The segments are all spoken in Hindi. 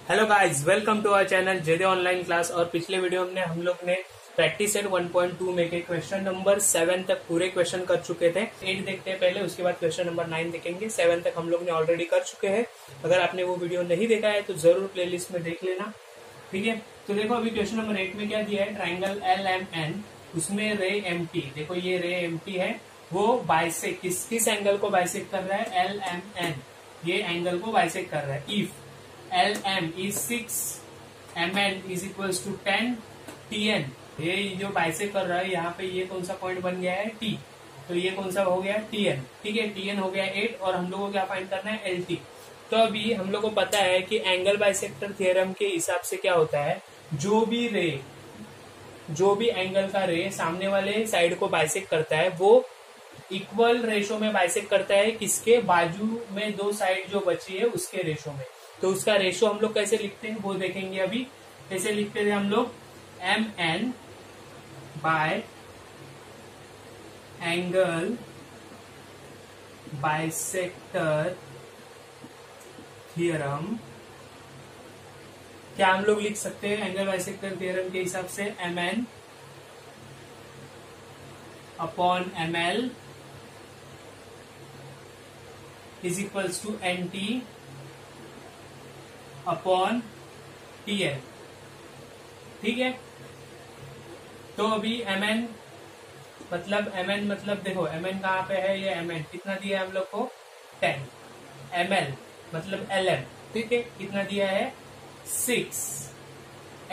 Hello guys, welcome to our channel जेदे ऑनलाइन क्लास। और पिछले वीडियो में हम लोग ने प्रैक्टिस सेट 1.2 में के क्वेश्चन नंबर 7 तक पूरे क्वेश्चन कर चुके थे। 8 देखते हैं पहले, उसके बाद क्वेश्चन नंबर 9 देखेंगे। 7 तक हम लोग ने ऑलरेडी कर चुके हैं। अगर आपने वो वीडियो नहीं देखा है तो जरूर प्लेलिस्ट में देख लेना, ठीक है। तो देखो अभी क्वेश्चन नंबर 8 में क्या दिया है, ट्राइंगल LMN, उसमें रे MT। देखो ये रे MT है, वो बाइसेक किस एंगल को बाइसेक कर रहा है, LMN ये एंगल को बाइसेक कर रहा है। If LM is 6, MN is equals to 10, TN ये जो बाइसेक कर रहा है यहाँ पे ये कौन सा पॉइंट बन गया है, T। तो ये कौन सा हो गया, TN, ठीक है। TN हो गया 8 और हम लोग को क्या फाइंड करना है, LT। तो अभी हम लोग को पता है कि एंगल बाइसेक्टर थ्योरम के हिसाब से क्या होता है, जो भी एंगल का रे सामने वाले साइड को बाइसेक करता है वो इक्वल रेशो में बाइसेक करता है किसके, बाजू में दो साइड जो बची है उसके रेशो में। तो उसका रेशो हम लोग कैसे लिखते हैं वो देखेंगे अभी। कैसे लिखते थे हम लोग, MN bye angle bisector theorem. क्या हम लोग लिख सकते हैं एंगल बाइसेक्टर थ्योरम के हिसाब से, MN upon ML is equals to NT upon TL, ठीक है। तो अभी MN मतलब देखो MN कहाँ पे है, ये MN कितना दिया है हम लोग को, 10। ML मतलब LM, ठीक है, कितना दिया है, 6।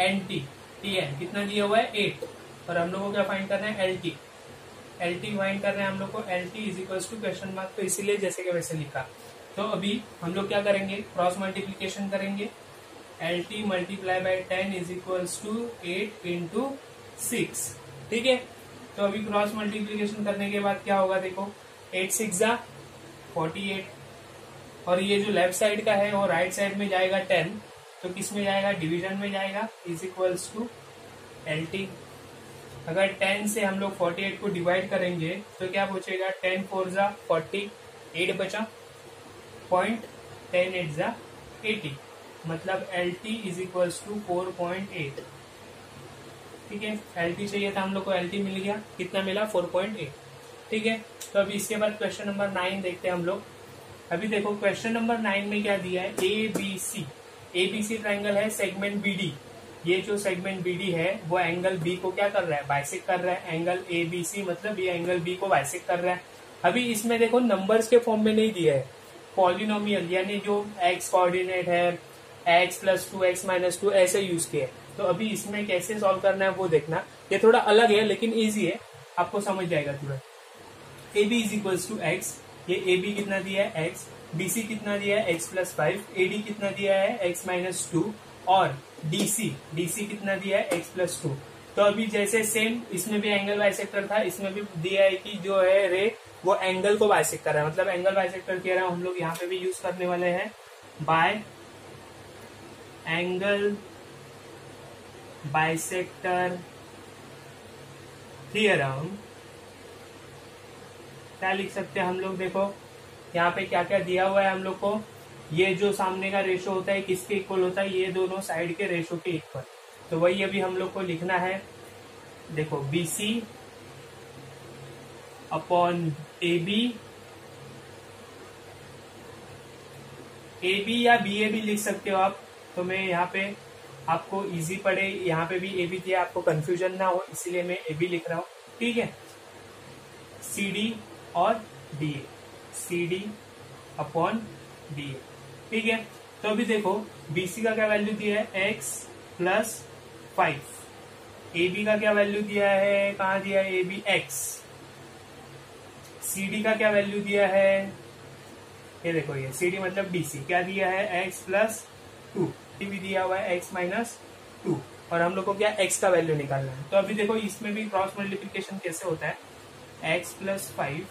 NT TN कितना दिया हुआ है, 8। और हम लोग को क्या फाइंड करना है, LT फाइंड करना है हम लोग को। LT is equals to question mark, तो इसीलिए जैसे कि वैसे लिखा। तो अभी हम लोग क्या करेंगे, क्रॉस मल्टीप्लीकेशन करेंगे। LT multiply by 10 is equals to 8 into 6, ठीक है। तो अभी क्रॉस मल्टीप्लीकेशन करने के बाद क्या होगा, देखो 8 6 जा 48, और ये जो लेफ्ट साइड का है वो राइट साइड में जाएगा 10, तो किस में जाएगा, डिवीजन में जाएगा, इज इक्वल्स टू LT। अगर 10 से हम लोग 48 को डिवाइड करेंगे तो क्या बचेगा, 10 4 जा 40, 8 बचा, 0.10 8 जा 80, मतलब LT इज इक्वल्स टू 4.8, ठीक है। LT चाहिए था हम लोग को, LT मिल गया, कितना मिला, 4.8, ठीक है। तो अभी इसके बाद क्वेश्चन नंबर 9 देखते हैं हम लोग। अभी देखो क्वेश्चन नंबर 9 में क्या दिया है, ABC ट्राइंगल है, सेगमेंट BD। ये जो सेगमेंट BD है वो एंगल B को क्या कर रहा है, बाइसेक कर रहा है। एंगल ABC मतलब ये एंगल B को बाइसेक कर रहा है। अभी इसमें देखो नंबर्स के फॉर्म में नहीं दिया है, पॉलिनोमियल यानी जो x कोऑर्डिनेट है, x प्लस 2 x माइनस 2 ऐसे यूज किया है। तो अभी इसमें कैसे सॉल्व करना है वो देखना। ये थोड़ा अलग है लेकिन इजी है, आपको समझ जाएगा तुरंत। AB is equals to x, ये AB कितना दिया है x, BC कितना दिया है x प्लस 5, AD कितना दिया है x माइनस 2, और DC कितना दिया है x प्लस 2। तो अभी जैसे सेम इसमें भी एंगल बाइसेक्टर था, इसमें भी दिया है कि जो है रे वो एंगल को बाइसेक्ट कर रहा है, मतलब एंगल बाइसेक्टर कह रहा है हम लोग यहाँ पे भी यूज करने वाले हैं, बाय एंगल बाइसेक्टर थ्योरम। क्या लिख सकते हैं हम लोग, देखो यहाँ पे क्या क्या दिया हुआ है हम लोग को। ये जो सामने का रेशो होता है किसके इक्वल होता है, ये दोनों साइड के रेशो के इक्वल। तो वही अभी हम लोग को लिखना है, देखो BC अपॉन AB या BA भी लिख सकते हो आप। तो मैं यहाँ पे आपको इजी पड़े, यहाँ पे भी AB दिया, आपको कंफ्यूजन ना हो इसीलिए मैं AB लिख रहा हूँ, ठीक है। CD और DA, CD अपॉन DA, ठीक है। तो अभी देखो BC का क्या वैल्यू दिया है, x प्लस 5। AB का क्या वैल्यू दिया है, कहाँ दिया है AB, x। CD का क्या वैल्यू दिया है, ये देखो ये CD मतलब DC क्या दिया है, x प्लस 2, भी दिया हुआ है x माइनस 2, और हम लोग को क्या x का वैल्यू निकालना है। तो अभी देखो इसमें भी क्रॉस मल्टीप्लीकेशन कैसे होता है, x प्लस 5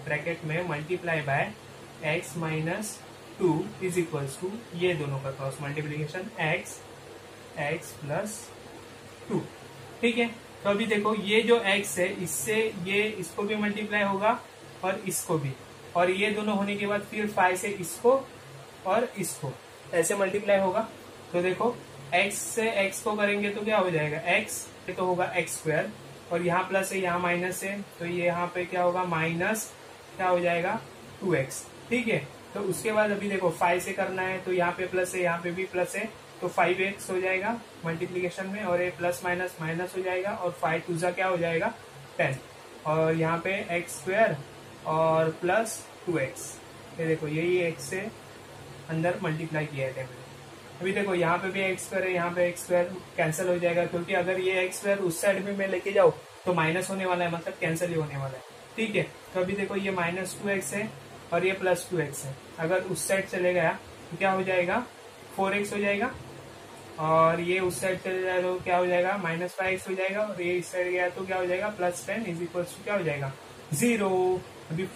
ब्रैकेट में multiply by x minus 2 is equals to ये दोनों का क्रॉस मल्टीप्लीकेशन x प्लस 2, ठीक है। तो अभी देखो ये जो x है इससे ये इसको भी मल्टीप्लाई होगा और इसको भी, और ये दोनों होने के बाद फिर 5 से इसको और इसको ऐसे मल्टीप्लाई होगा। तो देखो x से x को करेंगे तो क्या हो जाएगा, x तो होगा x स्क्वायर, और यहाँ प्लस है यहाँ माइनस है, तो ये यहाँ पे क्या होगा माइनस क्या हो जाएगा 2x। ठीक है, तो उसके बाद अभी देखो 5 से करना है, तो यहाँ पे प्लस है यहाँ पे भी प्लस है, तो 5x हो जाएगा मल्टीप्लीकेशन में, और ये प्लस माइनस माइनस हो जाएगा, और 5 टू क्या हो जाएगा 10, और यहाँ पे x स्क्वायर और प्लस 2x। ये देखो यही x से अंदर मल्टीप्लाई किया है मैंने। अभी देखो यहाँ पे भी एक्स स्क्वायर है, यहाँ पे एक्स स्क्वायर कैंसिल हो जाएगा, क्योंकि अगर ये एक्स स्क्वायर उस साइड में मैं लेके जाऊँ तो माइनस होने वाला है, मतलब कैंसिल ही होने वाला है। ठीक है, तो अभी देखो ये -2x है और ये +2x है, अगर उस साइड चले गया तो क्या हो जाएगा 4x हो जाएगा, और ये उस साइड चले जाए तो क्या हो जाएगा -5x हो जाएगा, और ये इस साइड गया तो क्या हो जाएगा +10 इज इक्वल टू क्या हो जाएगा 0। अभी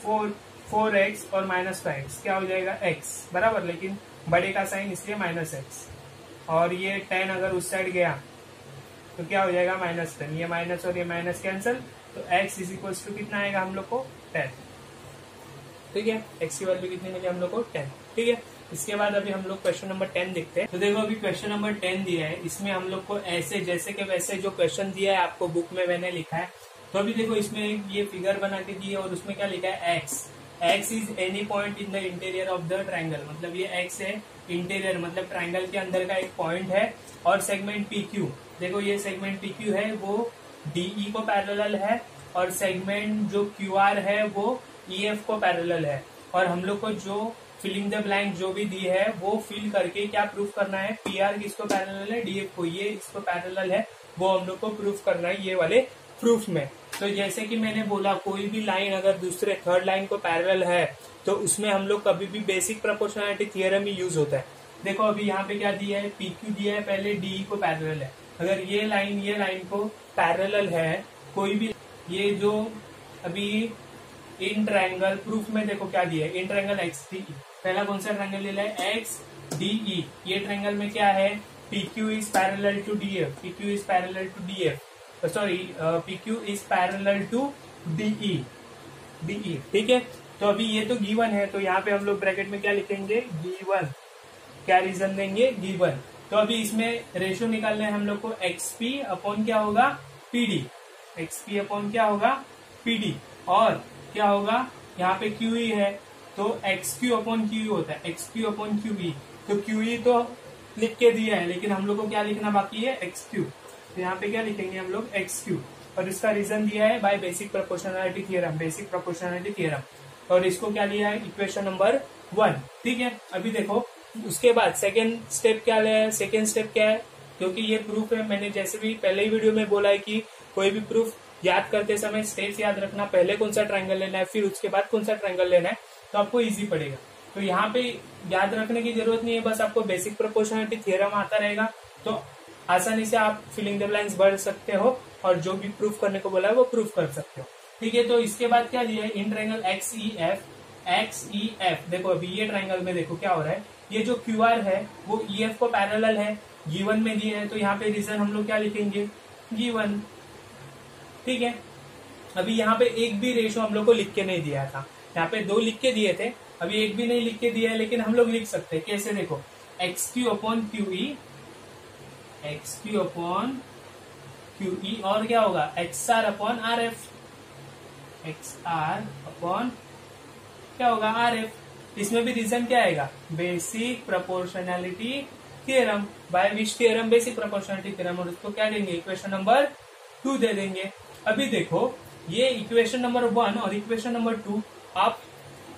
4x और -5x क्या हो जाएगा x बराबर, लेकिन बड़े का साइन इसलिए -x, और ये 10 अगर उस साइड गया तो क्या हो जाएगा -10, ये माइनस और ये माइनस कैंसिल, तो x इज इक्वल टू कितना आएगा हम लोग को 10। ठीक है, x की वैल्यू कितनी मिली हम लोग को 10। ठीक है, इसके बाद अभी हम लोग क्वेश्चन नंबर 10 देखते हैं। तो देखो अभी क्वेश्चन नंबर 10 दिया है, इसमें हम लोग को ऐसे जैसे कि वैसे जो क्वेश्चन दिया है आपको बुक में मैंने लिखा है, तो अभी देखो इसमें ये फिगर बना के दी है और उसमें क्या लिखा है x is any point in the interior of the triangle, मतलब ये x है इंटीरियर मतलब ट्राइंगल के अंदर का एक पॉइंट है, और सेगमेंट PQ, देखो ये सेगमेंट PQ है वो DE को पैरेलल है, और सेगमेंट जो QR है वो EF को पैरेलल है, और हम लोग को जो फिलिंग द ब्लैंक जो भी दी है वो फिल करके क्या प्रूफ करना है, PR किसको पैरेलल है, DF को, ये इसको पैरेलल है, वो हम लोग को प्रूफ करना है ये वाले प्रूफ में। तो जैसे कि मैंने बोला कोई भी लाइन अगर दूसरे थर्ड लाइन को पैरेलल है तो उसमें हम लोग कभी भी बेसिक प्रोपोर्शनैलिटी थ्योरम ही यूज होता है। देखो अभी यहाँ पे क्या दिया है, PQ दिया है, पहले DE को पैरेलल है, अगर ये लाइन को पैरेलल है कोई भी, ये जो अभी इन ट्रायंगल प्रूफ में देखो क्या दिया है, इन ट्रायंगल XDE, पहला कौन सा ट्रायंगल ले रहा है XDE, ये ट्रायंगल में क्या है PQ is parallel to DF, PQ is parallel to DF, sorry PQ is parallel to DE। ठीक है, तो अभी ये तो गिवन है, तो यहाँ पे हम लोग ब्रैकेट में क्या लिखेंगे गिवन, क्या रीजन देंगे गिवन। तो अभी इसमें रेशियो निकालना है हम लोग को, XP अपॉन क्या होगा PD, XP अपॉन क्या होगा PD, और क्या होगा यहाँ पे QE है तो XQ अपॉन QE होता है, XQ अपॉन QE, तो QE तो लिख के दिया है, लेकिन हम लोग को क्या लिखना बाकी है XQ, तो यहाँ पे क्या लिखेंगे हम लोग XQ, और इसका रीजन दिया है बाय बेसिक प्रोपोर्शनैलिटी थ्योरम, और इसको क्या लिया है इक्वेशन नंबर 1। ठीक है, अभी देखो उसके बाद सेकेंड स्टेप क्या है, सेकेंड स्टेप क्या है, क्योंकि ये प्रूफ है, मैंने जैसे भी पहले ही वीडियो में बोला है कि कोई भी प्रूफ याद करते समय स्टेप्स याद रखना, पहले कौन सा ट्रायंगल लेना है फिर उसके बाद कौन सा ट्रायंगल लेना है, तो आपको इजी पड़ेगा। तो यहाँ पे याद रखने की जरूरत नहीं है, बस आपको बेसिक प्रोपोर्शनैलिटी थ्योरम आता रहेगा तो आसानी से आप फिलिंग द ब्लैंक्स भर सकते हो, और जो भी प्रूफ करने को बोला है वो प्रूफ कर सकते हो। ठीक है, तो इसके बाद क्या दिया है इन ट्रायंगल XEF, देखो अभी ये ट्रायंगल में देखो क्या हो रहा है, ये जो QR है वो EF को पैरेलल है, गिवन में दिया है, तो यहाँ पे रीजन हम लोग क्या लिखेंगे गिवन। ठीक है, अभी यहाँ पे एक भी रेशो हम लोग को लिख के नहीं दिया था, यहाँ पे 2 लिख के दिए थे, अभी एक भी नहीं लिख के दिया है, लेकिन हम लोग लिख सकते हैं कैसे, देखो XQ upon QE, XQ upon QE, और क्या होगा XR upon RF, XR upon क्या होगा RF। इसमें भी रीजन क्या आएगा basic proportionality theorem, by which theorem basic proportionality theorem, और उसको क्या देंगे इक्वेशन नंबर 2 दे देंगे। अभी देखो ये इक्वेशन नंबर 1 और इक्वेशन नंबर 2 आप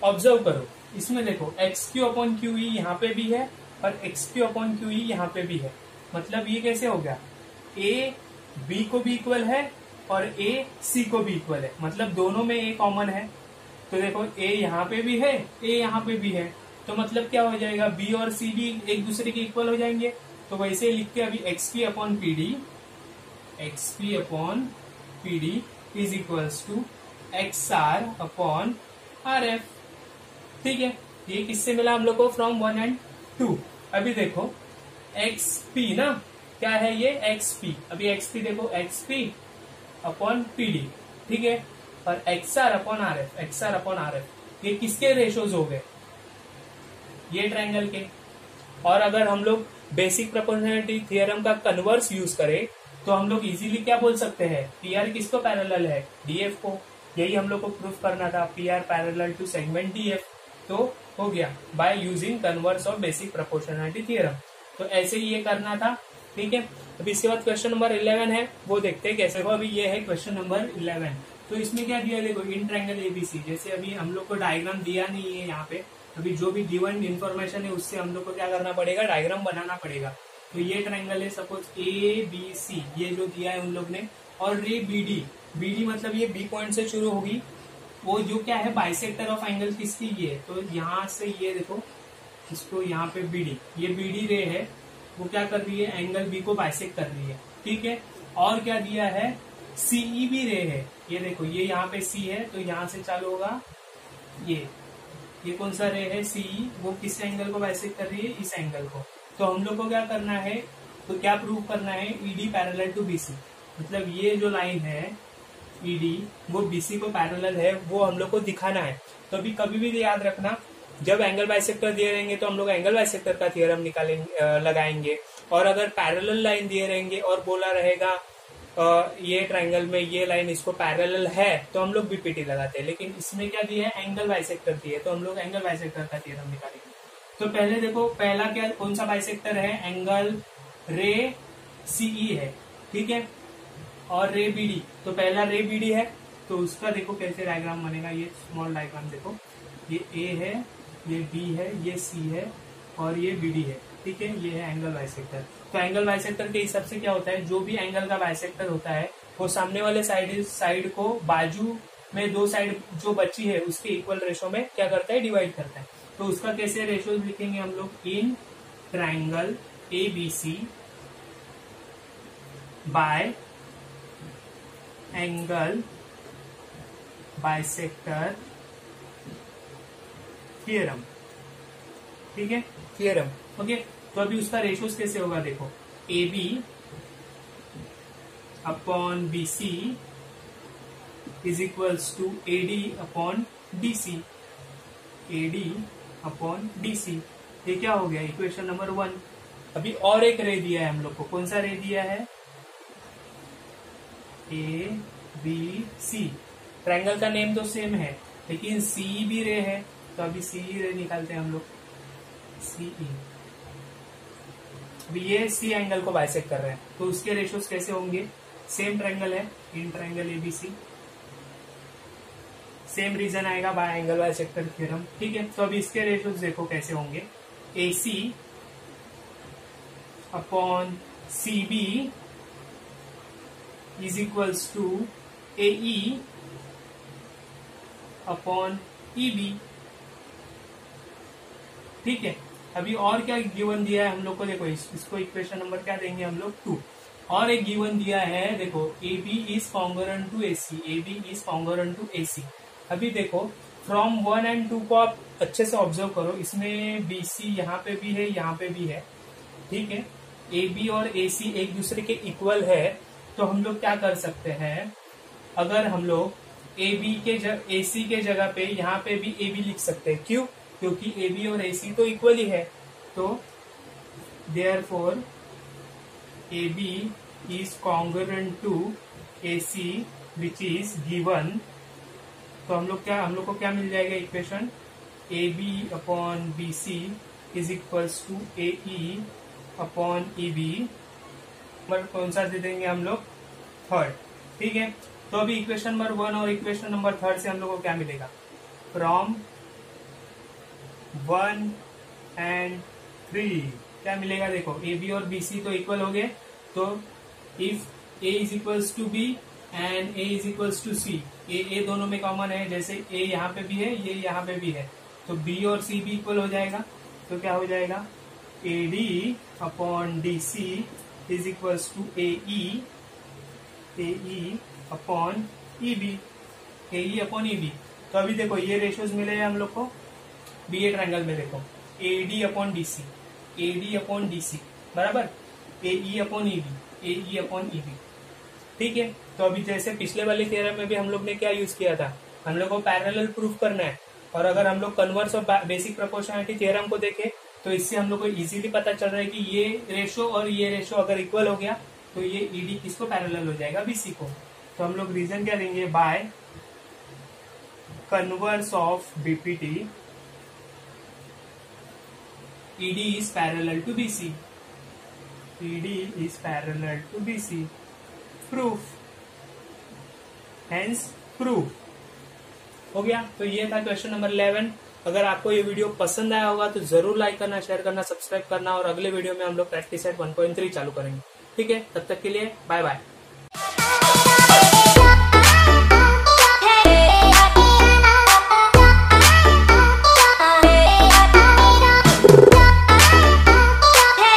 ऑब्जर्व करो, इसमें देखो XQ अपॉन QE यहाँ पे भी है और XQ अपॉन QE यहाँ पे भी है, मतलब ये कैसे हो गया A B को भी इक्वल है और A C को भी इक्वल है, मतलब दोनों में A कॉमन है, तो देखो A यहाँ पे भी है A यहाँ पे भी है, तो मतलब क्या हो जाएगा B और C भी एक दूसरे के इक्वल हो जाएंगे, तो वैसे लिख के अभी XP upon PD is equals to XR upon RF। ठीक है, ये किससे मिला हम लोग को फ्रॉम 1 and 2। अभी देखो XP ना क्या है ये XP, अभी XP देखो XP अपॉन PD, ठीक है, और XR अपॉन RF, ये किसके रेशोज हो गए ये ट्रायंगल के। और अगर हम लोग बेसिक प्रोपोर्शनैलिटी थ्योरम का कन्वर्स यूज करें तो हम लोग इजीली क्या बोल सकते हैं, पी आर किसको पैरेलल है, डी एफ को। यही हम लोग को प्रूफ करना था, P R parallel to segment D F. तो हो गया by using converse of basic proportionality theorem. तो ऐसे ही ये करना था, ठीक है। अभी इसके बाद क्वेश्चन नंबर 11 है, वो देखते हैं कैसे। अभी ये है क्वेश्चन नंबर 11। तो इसमें क्या दिया, देखो इन ट्रायंगल एबीसी, जैसे अभी हम लोग को डायग्राम दिया नहीं है यहाँ पे, अभी जो भी गिवन इन्फॉर्मेशन है उससे हम लोग को क्या करना पड़ेगा, डायग्राम बनाना पड़ेगा। तो ये ट्रायंगल है सपोज ए बी सी, ये जो दिया है उन लोग ने, और रे बी डी, बी डी मतलब ये बी पॉइंट से शुरू होगी, वो जो क्या है बाइसेक्टर ऑफ एंगल किसकी ये, तो यहाँ से ये देखो इसको यहाँ पे बी डी, ये बी डी रे है, वो क्या कर रही है, एंगल बी को बाइसेक्ट कर रही है, ठीक है। और क्या दिया है, सीई भी रे है, ये देखो ये यहाँ पे सी है, तो यहाँ से चालू होगा ये कौन सा रे है, सीई, वो किस एंगल को बाइसेक्ट कर रही है, इस एंगल को। तो हम लोग को क्या करना है, तो क्या प्रूव करना है, ईडी पैरेलल टू बीसी, मतलब ये जो लाइन है ईडी वो बीसी को पैरेलल है, वो हम लोग को दिखाना है। तो अभी कभी भी याद रखना, जब एंगल बाइसेक्टर दिए रहेंगे तो हम लोग एंगल बाइसेक्टर का थ्योरम निकालेंगे, लगाएंगे। और अगर पैरेलल लाइन दिए रहेंगे और बोला रहेगा ये ट्रायंगल में ये लाइन इसको पैरेलल है, तो हम लोग बीपीटी लगाते हैं। लेकिन इसमें क्या दिया है, एंगल बाइसेक्टर दिए, तो हम लोग एंगल बाइसेक्टर का थ्योरम निकालेंगे। तो पहले देखो, पहला क्या, कौन सा बाइसेक्टर है, एंगल रे सीई है, ठीक है, और रे बीडी। तो पहला रे बीडी है, तो उसका देखो कैसे डायग्राम बनेगा, ये स्मॉल डायग्राम देखो, ये ए है, ये बी है, ये सी है और ये बीडी है, ठीक है। ये है एंगल बाइसेक्टर। तो एंगल बाइसेक्टर के हिसाब से क्या होता है, जो भी एंगल का बाइसेक्टर होता है वो सामने वाले साइड को बाजू में दो साइड जो बची है उसके इक्वल रेशो में क्या करता है, डिवाइड करता है। तो उसका कैसे रेशो लिखेंगे हम लोग, in triangle A B C by angle bisector theorem, ठीक है, थ्योरम, ओके। तो अभी उसका रेशोज कैसे होगा, देखो A B upon B C is equals to A D upon D C, A D upon D C. ये क्या हो गया, इक्वेशन नंबर 1। अभी और एक रे दिया है हम लोग को, कौन सा रे दिया है, ए बी सी। ट्रायंगल का नेम तो सेम है लेकिन सी भी रे है, तो अभी सी रे निकालते हैं हम लोग, सीई। अभी ये सी एंगल को बाइसेक्ट कर रहे हैं, तो उसके रेशियोज कैसे होंगे, सेम ट्रायंगल है, in triangle ABC, same reason आएगा बाय एंगल बाइसेक्टर थ्योरम, ठीक है। तो अभी इसके रेशियोज देखो कैसे होंगे, A C upon C B is equals to A E upon E B, ठीक है। अभी और क्या गिवन दिया है हम लोग को, देखो इसको इक्वेशन नंबर क्या देंगे हम लोग, 2। और एक गिवन दिया है, देखो A B is congruent to A C, A B is congruent to A C. अभी देखो फ्रॉम 1 और 2 को आप अच्छे से ऑब्जर्व करो, इसमें बी सी यहाँ पे भी है, यहाँ पे भी है, ठीक है। ए बी और ए सी एक दूसरे के इक्वल है, तो हम लोग क्या कर सकते हैं, अगर हम लोग ए बी के ए सी के जगह पे यहाँ पे भी ए बी लिख सकते हैं, क्यों, क्योंकि ए बी और ए सी तो इक्वल ही है। तो therefore A B is congruent to A C which is given. तो हम लोग को क्या मिल जाएगा equation, A B upon B C is equals to A E upon E B, मतलब कौन सा दे देंगे हम लोग, 3rd, ठीक है। तो अभी इक्वेशन नंबर 1 और इक्वेशन नंबर 3rd से हम लोग को क्या मिलेगा, फ्रॉम 1 and 3 क्या मिलेगा, देखो ए बी और बी सी तो इक्वल हो गए, तो if A is equals to B and A is equals to C, A दोनों में कॉमन है, जैसे ए यहाँ पे भी है, ये यहाँ पे भी है, तो बी और सी भी इक्वल हो जाएगा। तो क्या हो जाएगा, A D upon D C is equals to A E upon E B, A E upon E B. तो अभी देखो ये रेशियोज मिले हैं हम लोग को बी ए ट्रायंगल में, देखो A D upon D C, A D upon D C बराबर A E upon E B, A E upon E B, ठीक है। तो अभी जैसे पिछले वाले थ्योरम में भी हम लोग ने क्या यूज किया था, हम लोग को पैरेलल प्रूफ करना है, और अगर हम लोग कन्वर्स और बेसिक प्रोपोर्शनैलिटी थ्योरम को देखें तो इससे हम लोग को इजीली पता चल रहा है कि ये रेशो और ये रेशो अगर इक्वल हो गया तो ये ईडी किसको पैरेलल हो जाएगा, बीसी को। तो हम लोग रीजन क्या देंगे, by converse of BPT ED is parallel to BC, ED is parallel to BC, proof, hence proof हो गया। तो ये था क्वेश्चन नंबर 11। अगर आपको ये वीडियो पसंद आया होगा तो जरूर लाइक करना, शेयर करना, सब्सक्राइब करना, और अगले वीडियो में हम लोग प्रैक्टिस सेट 1.3 चालू करेंगे। ठीक है, तब तक के लिए बाय बाय।